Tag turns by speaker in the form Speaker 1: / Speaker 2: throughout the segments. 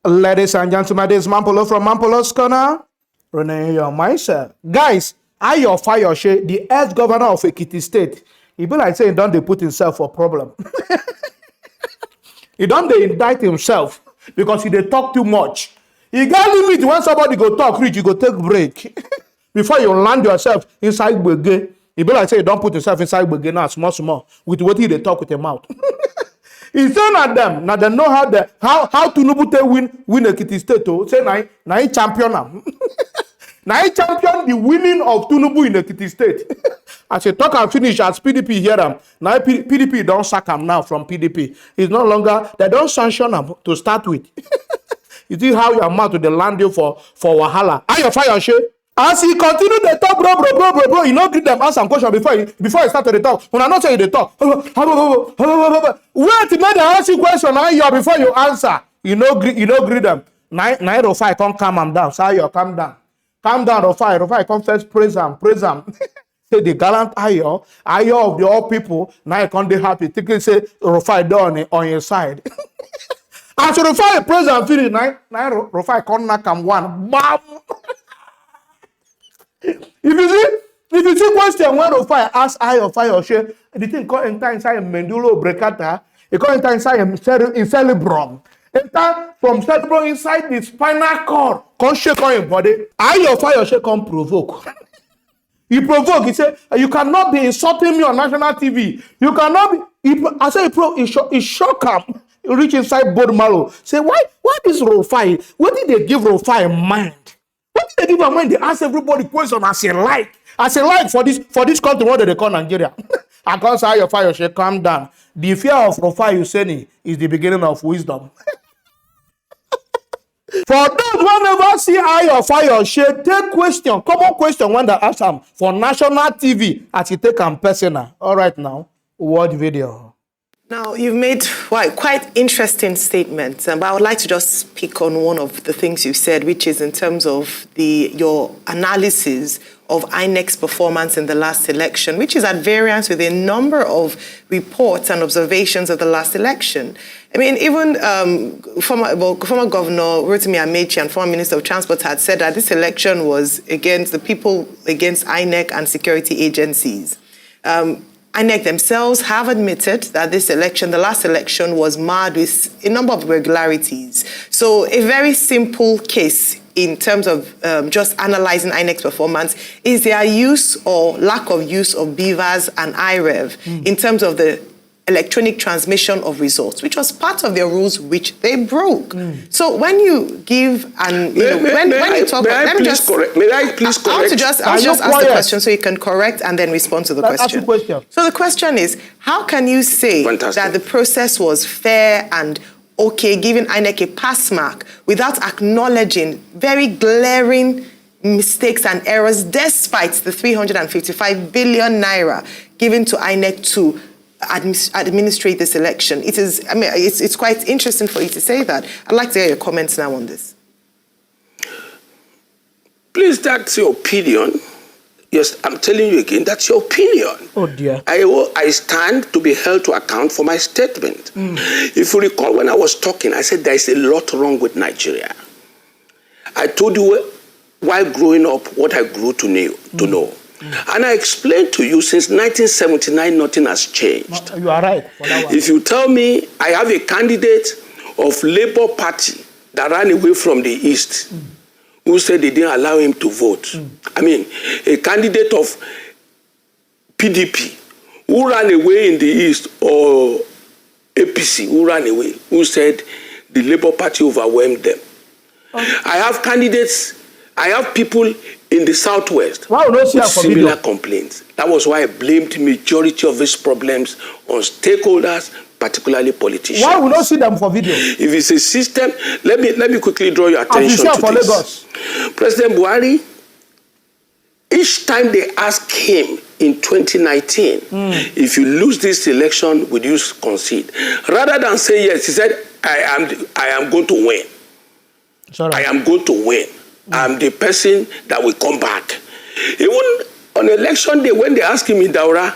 Speaker 1: Ladies and gentlemen, this is Mampolo from Mampolo's Corner. Renee your mindset. Guys, Ayo Fayose, the ex-governor of Ekiti State, he be like saying, don't they put himself for problem. He don't they indict himself because he they talk too much. He got limit when somebody go talk rich, you go take break. Before you land yourself inside Bege. He be like saying, don't put yourself inside Bege now, small, with what they talk with their mouth. He's saying at them, now they know how Tinubu win Ekiti State. Oh, say now he champion them. Now he champion the winning of Tinubu in Ekiti State. As he talk and finish, as PDP hear them. Now PDP don't sack him now from PDP. He's no longer, they don't sanction him to start with. You see how your mouth to the land you for Wahala. Ayo Fayose. As he continue the talk, bro, you know, give them ask some question before he start to the talk. When I not say the talk, wait to make the ask you question before you answer. You know, greet them. Now Rufai come calm him down. Say Ayo, calm down, Rufai come first praise him. Say the gallant Ayo of the all people. Now you can't be happy. Think say Rufai done on your side. As Rufai praise and finish, now Rufai come knock him one, bam. If you see question when Rufai ask Ayo Fayose, the thing come enter inside a medulla oblongata, it come enter inside in cerebrum. Enter from cerebrum inside the spinal cord. Come shake on your body. Ayo Fayose come provoke. He provoke. He say, you cannot be insulting me on national TV. You cannot be. I say, he shock him. He reach inside bone marrow. Say, why this Rufai? What did they give Rufai mind? What did they give him mind? They ask everybody question as a like. As a like for this country, what do they call Nigeria? I can't say Ayo Fayose, calm down. The fear of Rufai Oseni is the beginning of wisdom. For those who never see Ayo Fayose, take question, common question when they ask him for national TV as he take him personal. All right now, watch video.
Speaker 2: Now, you've made quite interesting statements, but I would like to just pick on one of the things you said, which is in terms of your analysis of INEC's performance in the last election, which is at variance with a number of reports and observations of the last election. I mean, even former Governor Rotimi Amechi and former Minister of Transport had said that this election was against the people, against INEC and security agencies. INEC themselves have admitted that this election, the last election, was marred with a number of irregularities. So a very simple case in terms of just analyzing INEC's performance is their use or lack of use of BVAS and IREV in terms of the electronic transmission of results, which was part of their rules, which they broke. So when you give and when you talk,
Speaker 3: may I please correct?
Speaker 2: I'll just ask the question so you can correct and then respond to the question. So the question is, how can you say that the process was fair and okay, giving INEC a pass mark without acknowledging very glaring mistakes and errors despite the 355 billion naira given to INEC to administrate this election? It is, I mean, it's quite interesting for you to say that. I'd like to hear your comments now on this.
Speaker 3: Please, that's your opinion. Yes, I'm telling you again, that's your opinion.
Speaker 1: Oh dear.
Speaker 3: I stand to be held to account for my statement. If you recall, when I was talking, I said there is a lot wrong with Nigeria. I told you while growing up what I grew to know. And I explained to you since 1979, nothing has changed.
Speaker 1: You are right.
Speaker 3: If you tell me I have a candidate of Labour Party that ran away from the East, who said they didn't allow him to vote. I mean, a candidate of PDP who ran away in the East, or APC who ran away, who said the Labour Party overwhelmed them. I have candidates, I have people in the Southwest with similar complaints. That was why I blamed the majority of these problems on stakeholders, particularly politicians.
Speaker 1: Why we not see them for video?
Speaker 3: If it's a system, let me quickly draw your attention to this. Lagos. President Buhari, each time they asked him in 2019, if you lose this election, would you concede? Rather than say yes, he said, I am going to win. Sorry. I am going to win. I'm the person that will come back. Even on election day, when they asked him in Daura,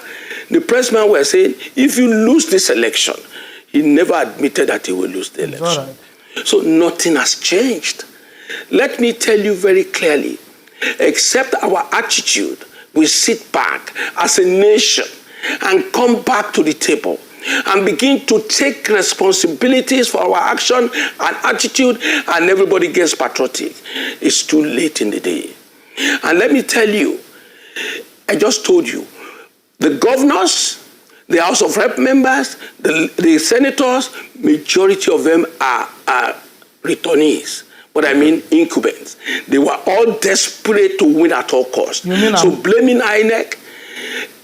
Speaker 3: the pressman were saying, if you lose this election, he never admitted that he will lose the election. Right. So nothing has changed. Let me tell you very clearly, except our attitude, we sit back as a nation and come back to the table and begin to take responsibilities for our action and attitude, and everybody gets patriotic. It's too late in the day. And let me tell you, I just told you, the governors, the House of Rep members, the senators, majority of them are returnees. But I mean incumbents. They were all desperate to win at all costs. So blaming INEC,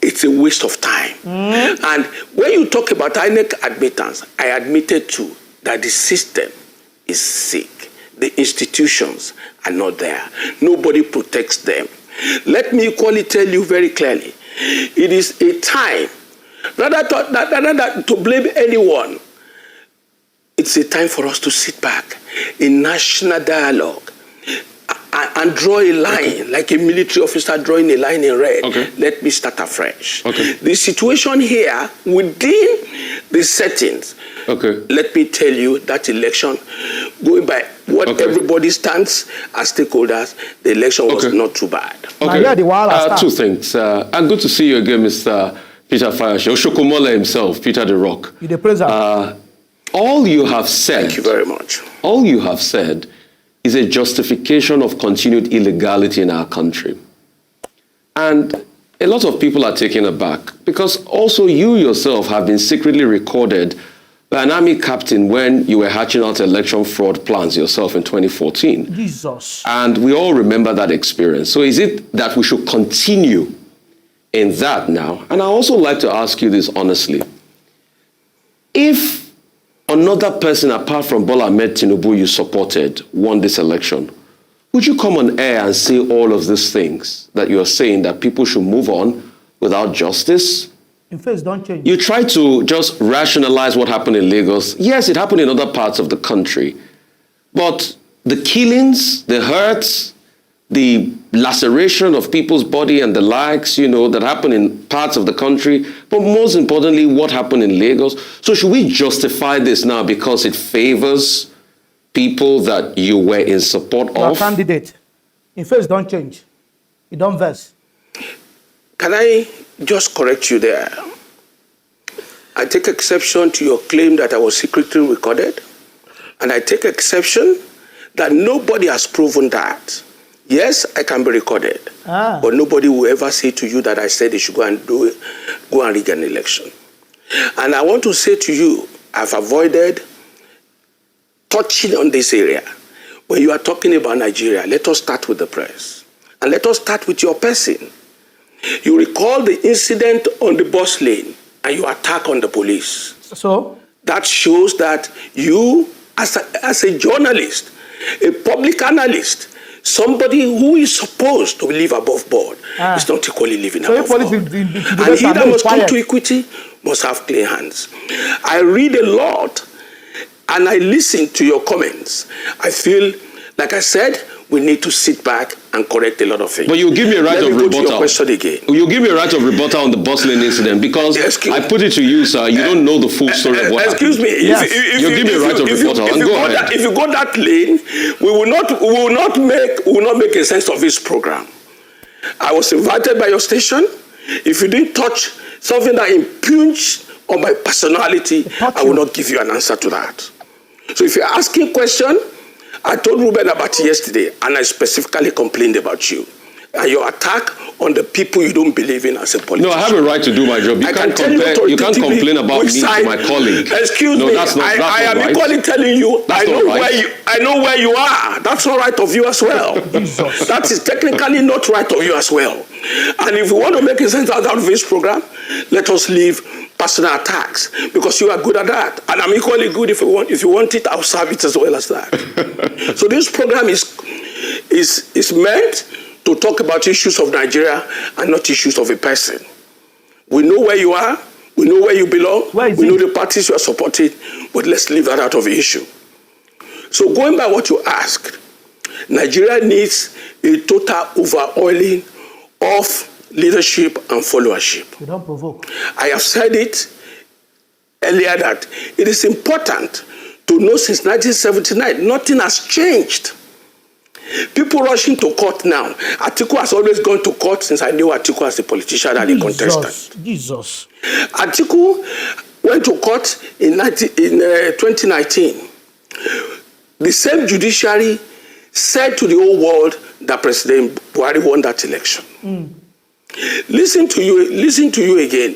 Speaker 3: it's a waste of time. And when you talk about INEC admittance, I admitted too that the system is sick. The institutions are not there. Nobody protects them. Let me equally tell you very clearly, it is a time, rather than to blame anyone, it's a time for us to sit back in national dialogue and draw a line, like a military officer drawing a line in red. Let me start afresh. The situation here within the settings, let me tell you that election, going by what everybody stands as stakeholders, the election was not too bad.
Speaker 4: Two things. And good to see you again, Mr. Peter Fayose. Oshokomola himself, Peter the Rock.
Speaker 1: You're the president.
Speaker 4: All you have said,
Speaker 3: thank you very much.
Speaker 4: All you have said is a justification of continued illegality in our country. And a lot of people are taken aback because also you yourself have been secretly recorded by an army captain when you were hatching out election fraud plans yourself in 2014.
Speaker 1: Jesus.
Speaker 4: And we all remember that experience. So is it that we should continue in that now? And I also like to ask you this honestly. If another person apart from Bola Ahmed Tinubu you supported won this election, would you come on air and say all of these things that you're saying, that people should move on without justice?
Speaker 1: In face, don't change.
Speaker 4: You try to just rationalize what happened in Lagos. Yes, it happened in other parts of the country. But the killings, the hurts, the laceration of people's body and the likes, that happened in parts of the country, but most importantly, what happened in Lagos. So should we justify this now because it favors people that you were in support
Speaker 1: Your
Speaker 4: of?
Speaker 1: candidate. In face, don't change. You don't verse.
Speaker 3: Can I just correct you there? I take exception to your claim that I was secretly recorded, and I take exception that nobody has proven that. Yes, I can be recorded, but nobody will ever say to you that I said they should go and rig an election. And I want to say to you, I've avoided touching on this area. When you are talking about Nigeria, let us start with the press. And let us start with your person. You recall the incident on the bus lane and your attack on the police.
Speaker 1: So? That
Speaker 3: shows that you, as a journalist, a public analyst, somebody who is supposed to live above board is not equally living above board. And he that must come to equity must have clean hands. I read a lot and I listen to your comments. I feel, like I said, we need to sit back and correct a lot of things.
Speaker 4: But you give me a right of rebuttal.
Speaker 3: Let me go to your question again.
Speaker 4: You give me a right of rebuttal on the bus lane incident because I put it to you, sir. You don't know the full story of what happened.
Speaker 3: Excuse me.
Speaker 4: Yes. You give me a right of rebuttal.
Speaker 3: If you go that lane, we will not make a sense of this program. I was invited by your station. If you didn't touch something that impugns on my personality, I will not give you an answer to that. So if you're asking a question, I told Ruben about it yesterday, and I specifically complained about you. And your attack on the people you don't believe in as a politician.
Speaker 4: No, I have a right to do my job. You can't complain about me to my colleague.
Speaker 3: Excuse me. I am equally telling you, I know where you are. That's not right of you as well. That is technically not right of you as well. And if we want to make a sense out of this program, let us leave personal attacks, because you are good at that. And I'm equally good. If you want it, I'll serve it as well as that. So this program is meant to talk about issues of Nigeria and not issues of a person. We know where you are. We know where you belong. We know the parties you are supporting. But let's leave that out of the issue. So going by what you asked, Nigeria needs a total overhauling of leadership and followership.
Speaker 1: You don't provoke.
Speaker 3: I have said it earlier that it is important to know since 1979. Nothing has changed. People rushing to court now. Atiku has always gone to court since I knew Atiku as a politician and a contestant.
Speaker 1: Jesus.
Speaker 3: Atiku went to court in 2019. The same judiciary said to the whole world that President Buhari won that election. Listen to you again,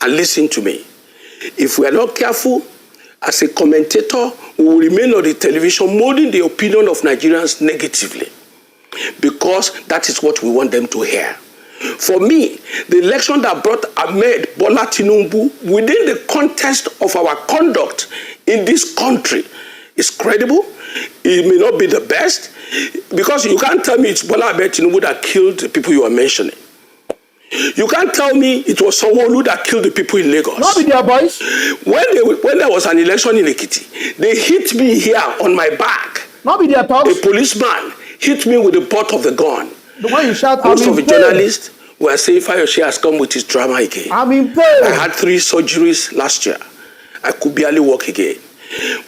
Speaker 3: and listen to me. If we are not careful, as a commentator, we will remain on the television molding the opinion of Nigerians negatively, because that is what we want them to hear. For me, the election that brought Ahmed Bola Tinubu within the context of our conduct in this country is credible. It may not be the best, because you can't tell me it's Bola Ahmed Tinubu that killed the people you are mentioning. You can't tell me it was Sanwo-Olu that killed the people in Lagos.
Speaker 1: Not be their boys.
Speaker 3: When there was an election in Ekiti, they hit me here on my back.
Speaker 1: Not be their talks.
Speaker 3: A policeman hit me with the butt of the gun.
Speaker 1: The one you shout,
Speaker 3: Most of the journalists were saying Fayose has come with his drama again.
Speaker 1: I'm in pain.
Speaker 3: I had 3 surgeries last year. I could barely walk again.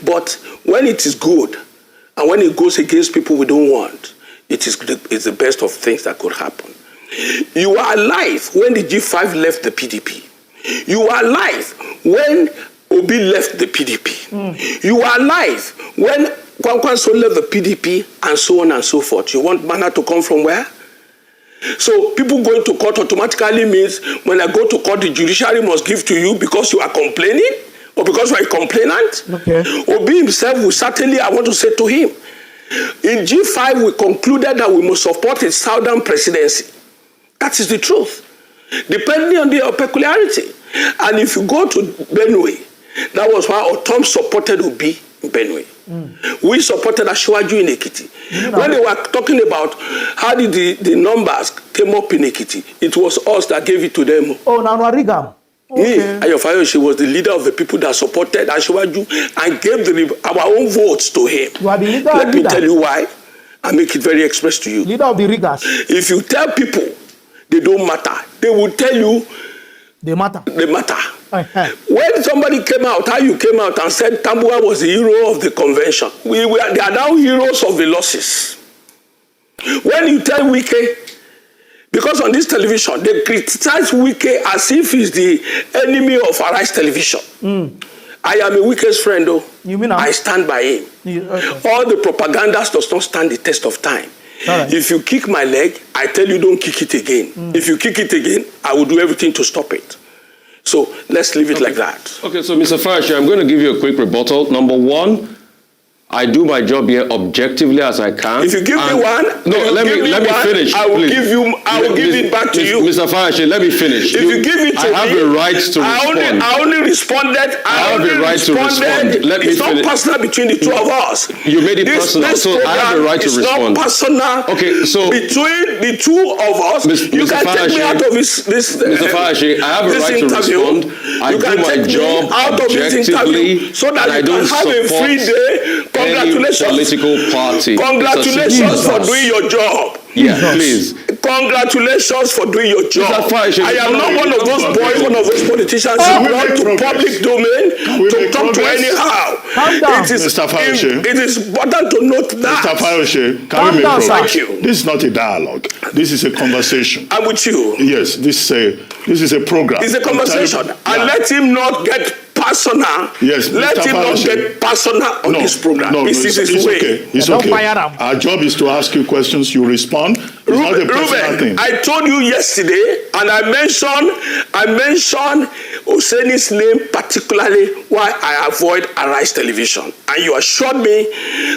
Speaker 3: But when it is good, and when it goes against people we don't want, it's the best of things that could happen. You are alive when the G5 left the PDP. You are alive when Obi left the PDP. You are alive when Kwankwanso left the PDP, and so on and so forth. You want manna to come from where? So people going to court automatically means when I go to court, the judiciary must give to you because you are complaining or because you are a complainant.
Speaker 1: Okay.
Speaker 3: Obi himself will certainly, I want to say to him, in G5 we concluded that we must support a southern presidency. That is the truth, depending on their peculiarity. And if you go to Benue, that was why Otom supported Obi in Benue. We supported Asiwaju in Ekiti. When they were talking about how did the numbers came up in Ekiti, it was us that gave it to them.
Speaker 1: Oh, Nanwarigam. Okay.
Speaker 3: Ayo Fayose was the leader of the people that supported Asiwaju and gave our own votes to him.
Speaker 1: You are the leader.
Speaker 3: Let me tell you why. I make it very express to you.
Speaker 1: Leader of the riggers.
Speaker 3: If you tell people they don't matter, they will tell you
Speaker 1: they matter.
Speaker 3: They matter. When somebody came out, how you came out and said Tambuwa was the hero of the convention, they are now heroes of the losses. When you tell Wike, because on this television, they criticize Wike as if he's the enemy of Arise Television. I am a Wike's friend, though.
Speaker 1: You mean
Speaker 3: I stand by him.
Speaker 1: Okay.
Speaker 3: All the propagandas does not stand the test of time. Right. If you kick my leg, I tell you don't kick it again. If you kick it again, I will do everything to stop it. So let's leave it like that.
Speaker 4: Okay, so Mr. Fayose, I'm going to give you a quick rebuttal. Number one, I do my job here objectively as I can.
Speaker 3: If you give me one,
Speaker 4: let me finish.
Speaker 3: I will give it back to you.
Speaker 4: Mr. Fayose, let me finish.
Speaker 3: If you give it to me,
Speaker 4: I have a right to respond.
Speaker 3: I only responded.
Speaker 4: I have a right to respond. Let me
Speaker 3: it's
Speaker 4: finish.
Speaker 3: Not personal between the two of us.
Speaker 4: You made it personal, so I have a right to respond.
Speaker 3: It's not personal. Okay, so between the two of us, you can take me out of this.
Speaker 4: Mr. Fayose, I have a right to respond. I do my job objectively,
Speaker 3: so that you can have a free day. Congratulations.
Speaker 4: Any political party.
Speaker 3: Congratulations for doing your job.
Speaker 4: Yeah, please.
Speaker 3: Congratulations for doing your job. I am not one of those boys, one of those politicians who want to public domain to talk to anyhow. It is important to note that.
Speaker 5: Mr. Fayose, can we make progress?
Speaker 3: Thank you.
Speaker 5: This is not a dialogue. This is a conversation.
Speaker 3: I'm with you.
Speaker 5: Yes, this is a program.
Speaker 3: It's a conversation. And let him not get personal.
Speaker 5: Yes,
Speaker 3: let him not get personal on this program.
Speaker 5: It's
Speaker 3: way.
Speaker 5: Okay. It's okay. Our job is to ask you questions. You respond. It's not a personal thing.
Speaker 3: I told you yesterday, and I mentioned Oseni's name particularly why I avoid Arise Television, and you assured me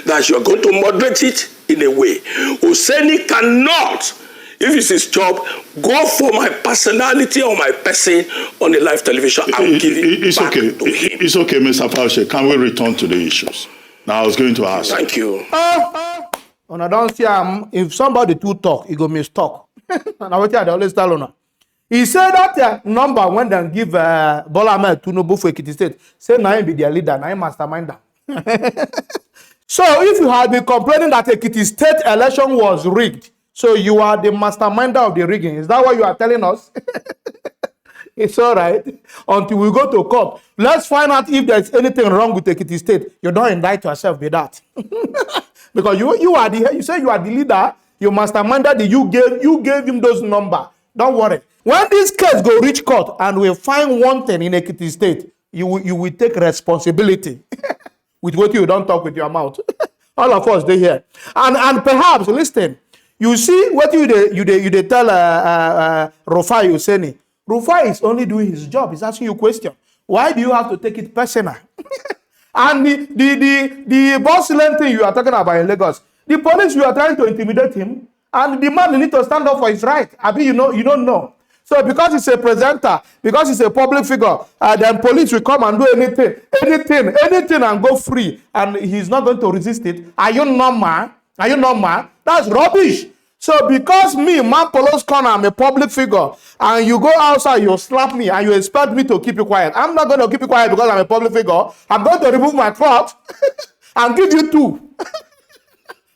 Speaker 3: that you are going to moderate it in a way. Oseni cannot, if it's his job, go for my personality or my person on the live television. I will give it back to him.
Speaker 5: It's okay, Mr. Fayose. Can we return to the issues? Now, I was going to ask.
Speaker 3: Thank you.
Speaker 1: And I don't see if somebody too talk, he go mistalk. And I always tell you. He said that number when they give Bola Ahmed Tinubu for Ekiti State, say now be their leader, now mastermind them. So if you had been complaining that Ekiti State election was rigged, so you are the masterminder of the rigging, is that what you are telling us? It's all right until we go to court. Let's find out if there's anything wrong with Ekiti State. You don't indict yourself with that. Because you say you are the leader, you masterminded the you gave him those numbers. Don't worry. When this case go reach court and we find one thing in Ekiti State, you will take responsibility with what you don't talk with your mouth. All of us they here. And perhaps listen, you see what you tell Rufai Oseni. Rufai is only doing his job. He's asking you a question. Why do you have to take it personal? And the boss-lane thing you are talking about in Lagos, the police, you are trying to intimidate him, and the man need to stand up for his right. I mean, you don't know. So because he's a presenter, because he's a public figure, then police will come and do anything and go free, and he's not going to resist it. Are you normal? Are you normal? That's rubbish. So because me, man Polo's corner, I'm a public figure, and you go outside, you slap me, and you expect me to keep you quiet. I'm not going to keep you quiet because I'm a public figure. I'm going to remove my cloth and give you two.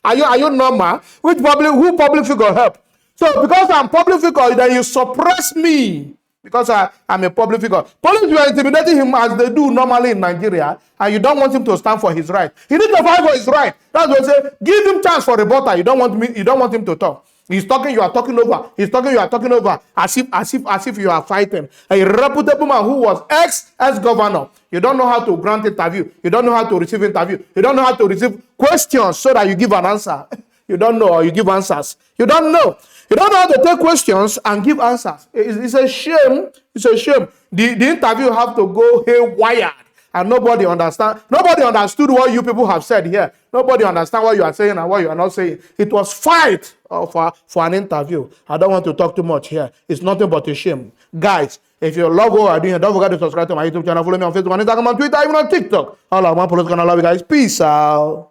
Speaker 1: Are you normal? Who public figure help? So because I'm public figure, then you suppress me because I'm a public figure. Police were intimidating him as they do normally in Nigeria, and you don't want him to stand for his right. He needs to fight for his right. That's what I say. Give him chance for rebuttal. You don't want him to talk. He's talking, you are talking over. He's talking, you are talking over. As if you are fighting. A reputable man who was ex-governor. You don't know how to grant interview. You don't know how to receive interview. You don't know how to receive questions so that you give an answer. You don't know, or you give answers. You don't know. You don't know how to take questions and give answers. It's a shame. It's a shame. The interview have to go haywire, and nobody understand. Nobody understood what you people have said here. Nobody understand what you are saying and what you are not saying. It was fight for an interview. I don't want to talk too much here. It's nothing but a shame. Guys, if you love what I'm doing, don't forget to subscribe to my YouTube channel. Follow me on Facebook, on Instagram, on Twitter, even on TikTok. All of my police gonna love you guys. Peace out.